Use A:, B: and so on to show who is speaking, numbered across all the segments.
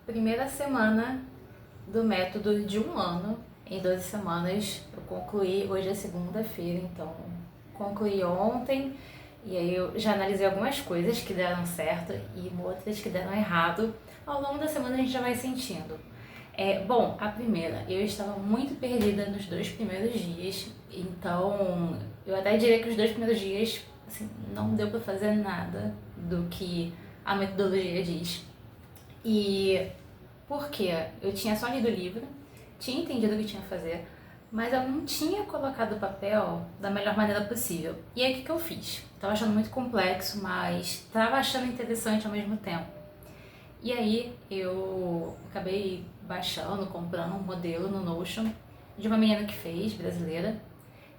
A: primeira semana do método de um ano. Em 12 semanas eu concluí, hoje é segunda-feira, então concluí ontem. E aí eu já analisei algumas coisas que deram certo e outras que deram errado. Ao longo da semana a gente já vai sentindo. Bom, a primeira, eu estava muito perdida nos 2 primeiros dias, então eu até diria que os 2 primeiros dias assim, não deu para fazer nada do que a metodologia diz. E por quê? Eu tinha só lido o livro, tinha entendido o que tinha que fazer, mas eu não tinha colocado o papel da melhor maneira possível. E aí o que eu fiz? Tava achando muito complexo, mas tava achando interessante ao mesmo tempo. E aí eu acabei baixando, comprando um modelo no Notion de uma menina que fez, brasileira.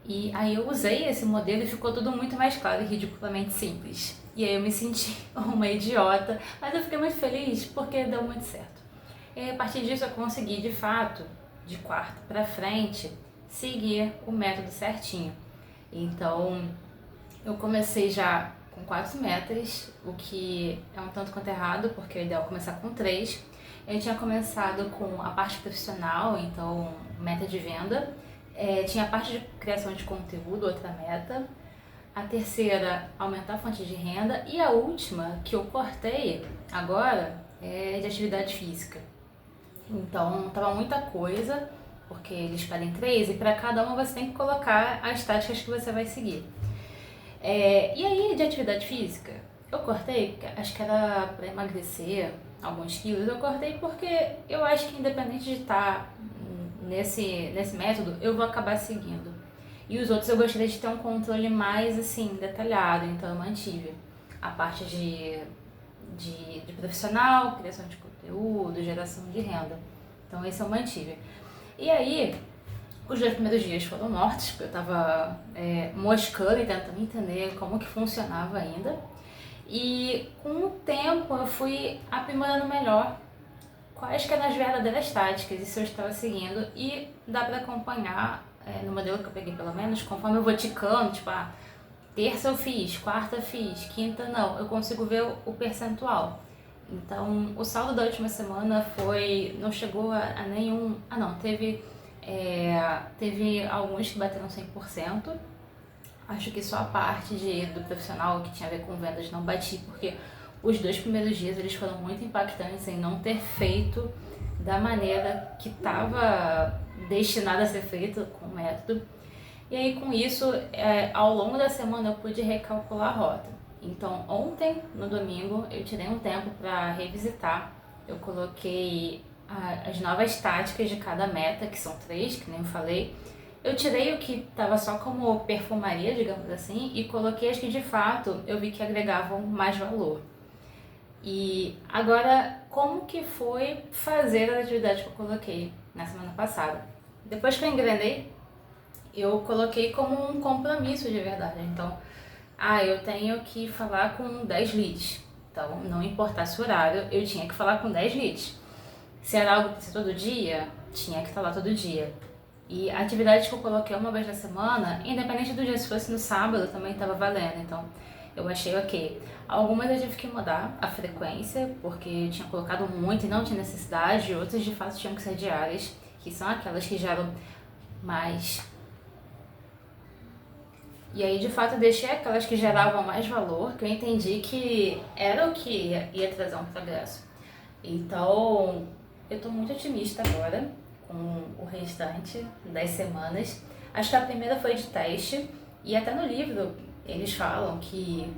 A: E aí eu usei esse modelo e ficou tudo muito mais claro e ridiculamente simples. E aí eu me senti uma idiota, mas eu fiquei muito feliz porque deu muito certo. E aí, a partir disso eu consegui, de fato, de quarta pra frente, seguir o método certinho. Então, eu comecei já com 4 metas, o que é um tanto quanto errado, porque o ideal é começar com 3. Eu tinha começado com a parte profissional, então meta de venda. Tinha a parte de criação de conteúdo, outra meta. A terceira, aumentar a fonte de renda. E a última, que eu cortei agora, é de atividade física. Então, tava muita coisa, porque eles pedem 3 e para cada uma você tem que colocar as táticas que você vai seguir. E aí, de atividade física, eu cortei, acho que era para emagrecer alguns quilos, eu cortei porque eu acho que independente de estar nesse método, eu vou acabar seguindo. E os outros eu gostaria de ter um controle mais, assim, detalhado, então eu mantive a parte de profissional, criação de conteúdo, geração de renda. Então esse eu mantive. E aí, os 2 primeiros dias foram mortos, porque eu tava moscando e tentando entender como que funcionava ainda. E com o tempo eu fui aprimorando melhor quais que eram as verdadeiras táticas e se eu estava seguindo. E dá pra acompanhar, no modelo que eu peguei pelo menos, conforme eu vou ticando, tipo, terça eu fiz, quarta eu fiz, quinta não, eu consigo ver o percentual. Então, o saldo da última semana não chegou a nenhum, não, teve alguns que bateram 100%. Acho que só a parte do profissional que tinha a ver com vendas não bati, porque os 2 primeiros dias eles foram muito impactantes em não ter feito da maneira que estava destinada a ser feito com o método. E aí com isso, ao longo da semana eu pude recalcular a rota. Então ontem, no domingo, eu tirei um tempo para revisitar. Eu coloquei as novas táticas de cada meta, que são 3, que nem eu falei. Eu tirei o que estava só como perfumaria, digamos assim, e coloquei as que de fato eu vi que agregavam mais valor. E agora, como que foi fazer a atividade que eu coloquei na semana passada? Depois que eu engrenei, eu coloquei como um compromisso de verdade. Então, eu tenho que falar com 10 leads. Então, não importasse o horário, eu tinha que falar com 10 leads. Se era algo para ser todo dia, tinha que estar lá todo dia. E a atividade que eu coloquei uma vez na semana, independente do dia, se fosse no sábado, também estava valendo. Então, eu achei ok. Algumas eu tive que mudar a frequência, porque eu tinha colocado muito e não tinha necessidade. Outras, de fato, tinham que ser diárias, que são aquelas que geram mais. E aí, de fato, eu deixei aquelas que geravam mais valor, que eu entendi que era o que ia trazer um progresso. Então, eu tô muito otimista agora com o restante das semanas. Acho que a primeira foi de teste, e até no livro eles falam que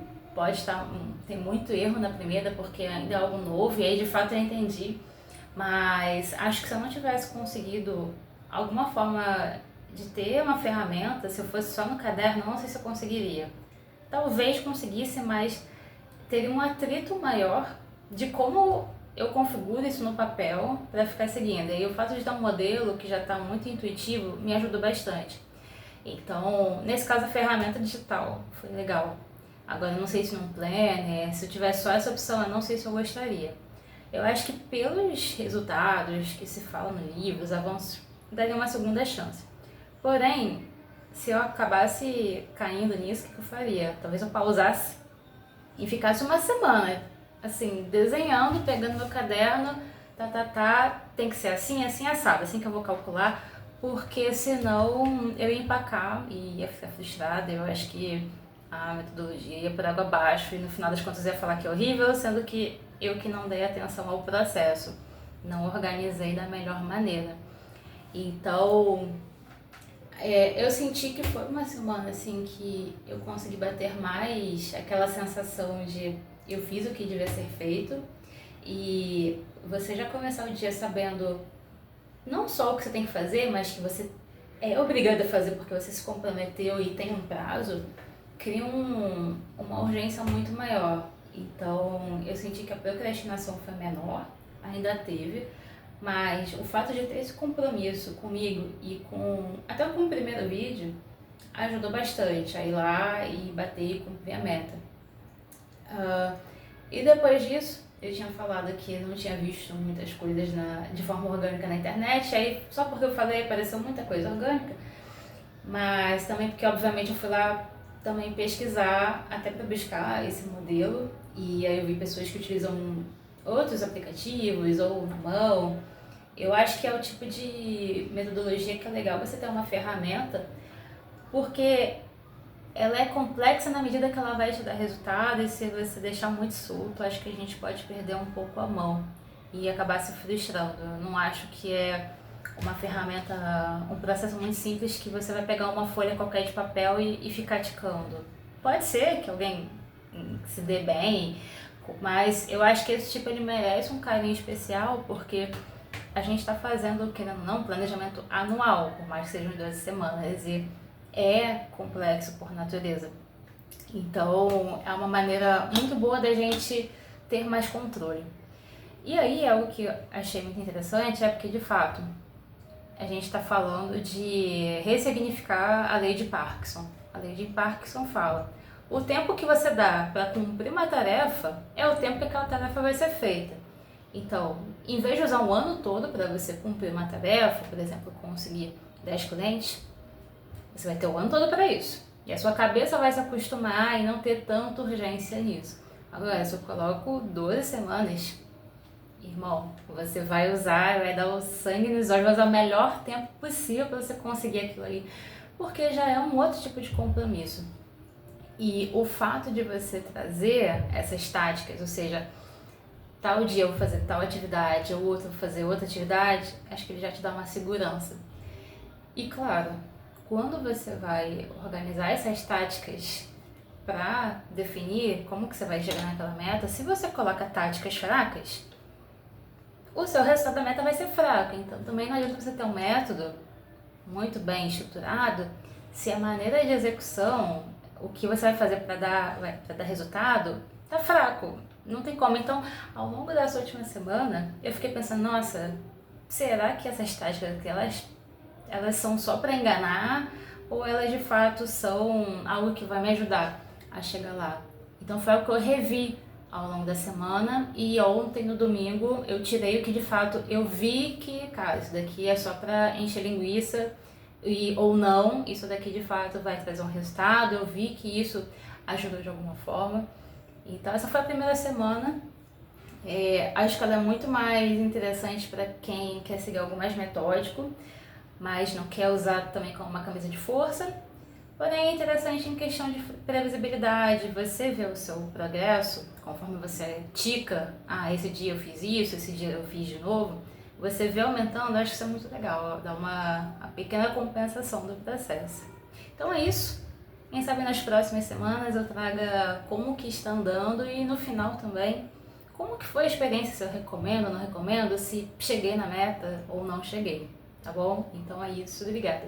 A: tem muito erro na primeira, porque ainda é algo novo, e aí de fato eu entendi. Mas acho que se eu não tivesse conseguido alguma forma de ter uma ferramenta, se eu fosse só no caderno, não sei se eu conseguiria. Talvez conseguisse, mas teria um atrito maior de como eu configuro isso no papel para ficar seguindo. E o fato de dar um modelo que já está muito intuitivo me ajudou bastante. Então, nesse caso, a ferramenta digital foi legal. Agora, eu não sei se num planner, se eu tivesse só essa opção, eu não sei se eu gostaria. Eu acho que pelos resultados que se fala no livro, os avanços, daria uma segunda chance. Porém, se eu acabasse caindo nisso, o que eu faria? Talvez eu pausasse e ficasse uma semana, assim, desenhando, pegando meu caderno, tem que ser assim, assim, assado, assim que eu vou calcular, porque senão eu ia empacar e ia ficar frustrada. Eu acho que a metodologia ia por água abaixo e no final das contas ia falar que é horrível, sendo que eu que não dei atenção ao processo, não organizei da melhor maneira. Então, eu senti que foi uma semana assim que eu consegui bater mais aquela sensação de eu fiz o que devia ser feito e você já começar o dia sabendo não só o que você tem que fazer, mas que você é obrigado a fazer porque você se comprometeu e tem um prazo, cria uma urgência muito maior. Então eu senti que a procrastinação foi menor, ainda teve, mas o fato de ter esse compromisso comigo e até com o primeiro vídeo ajudou bastante a ir lá e bater e cumprir a meta. E depois disso, eu tinha falado que não tinha visto muitas coisas de forma orgânica na internet, aí só porque eu falei apareceu muita coisa orgânica, mas também porque obviamente eu fui lá também pesquisar até para buscar esse modelo e aí eu vi pessoas que utilizam outros aplicativos ou na mão. Eu acho que é o tipo de metodologia que é legal você ter uma ferramenta, porque ela é complexa na medida que ela vai te dar resultado e se você deixar muito solto, acho que a gente pode perder um pouco a mão e acabar se frustrando. Eu não acho que é uma ferramenta, um processo muito simples que você vai pegar uma folha qualquer de papel e ficar ticando. Pode ser que alguém se dê bem, mas eu acho que esse tipo ele merece um carinho especial porque a gente está fazendo, querendo ou não, um planejamento anual, por mais que sejam 12 semanas, e é complexo por natureza. Então, é uma maneira muito boa da gente ter mais controle. E aí, algo que eu achei muito interessante é porque, de fato, a gente está falando de ressignificar a lei de Parkinson. A lei de Parkinson fala: o tempo que você dá para cumprir uma tarefa é o tempo que aquela tarefa vai ser feita. Então, em vez de usar um ano todo para você cumprir uma tarefa, por exemplo, conseguir 10 clientes, você vai ter o ano todo para isso. E a sua cabeça vai se acostumar e não ter tanta urgência nisso. Agora, se eu coloco 12 semanas, irmão, você vai usar, vai dar o sangue nos olhos, vai usar o melhor tempo possível para você conseguir aquilo ali. Porque já é um outro tipo de compromisso. E o fato de você trazer essas táticas, ou seja, tal dia eu vou fazer tal atividade, ou outro vou fazer outra atividade, acho que ele já te dá uma segurança. E claro, quando você vai organizar essas táticas para definir como que você vai chegar naquela meta, se você coloca táticas fracas, o seu resultado da meta vai ser fraco. Então também não adianta você ter um método muito bem estruturado se a maneira de execução, o que você vai fazer para dar resultado, tá fraco. Não tem como. Então, ao longo dessa última semana, eu fiquei pensando, nossa, será que essas táticas que elas são só para enganar ou elas de fato são algo que vai me ajudar a chegar lá? Então foi algo que eu revi ao longo da semana e ontem, no domingo, eu tirei o que de fato eu vi que, cara, isso daqui é só para encher linguiça ou não, isso daqui de fato vai trazer um resultado, eu vi que isso ajudou de alguma forma. Então essa foi a primeira semana. Acho que ela é muito mais interessante para quem quer seguir algo mais metódico, mas não quer usar também como uma camisa de força. Porém é interessante em questão de previsibilidade, você vê o seu progresso, conforme você tica, esse dia eu fiz isso, esse dia eu fiz de novo, você vê aumentando, acho que isso é muito legal, dá uma pequena compensação do processo. Então é isso. Quem sabe nas próximas semanas eu traga como que está andando e no final também como que foi a experiência, se eu recomendo ou não recomendo, se cheguei na meta ou não cheguei, tá bom? Então é isso, obrigada.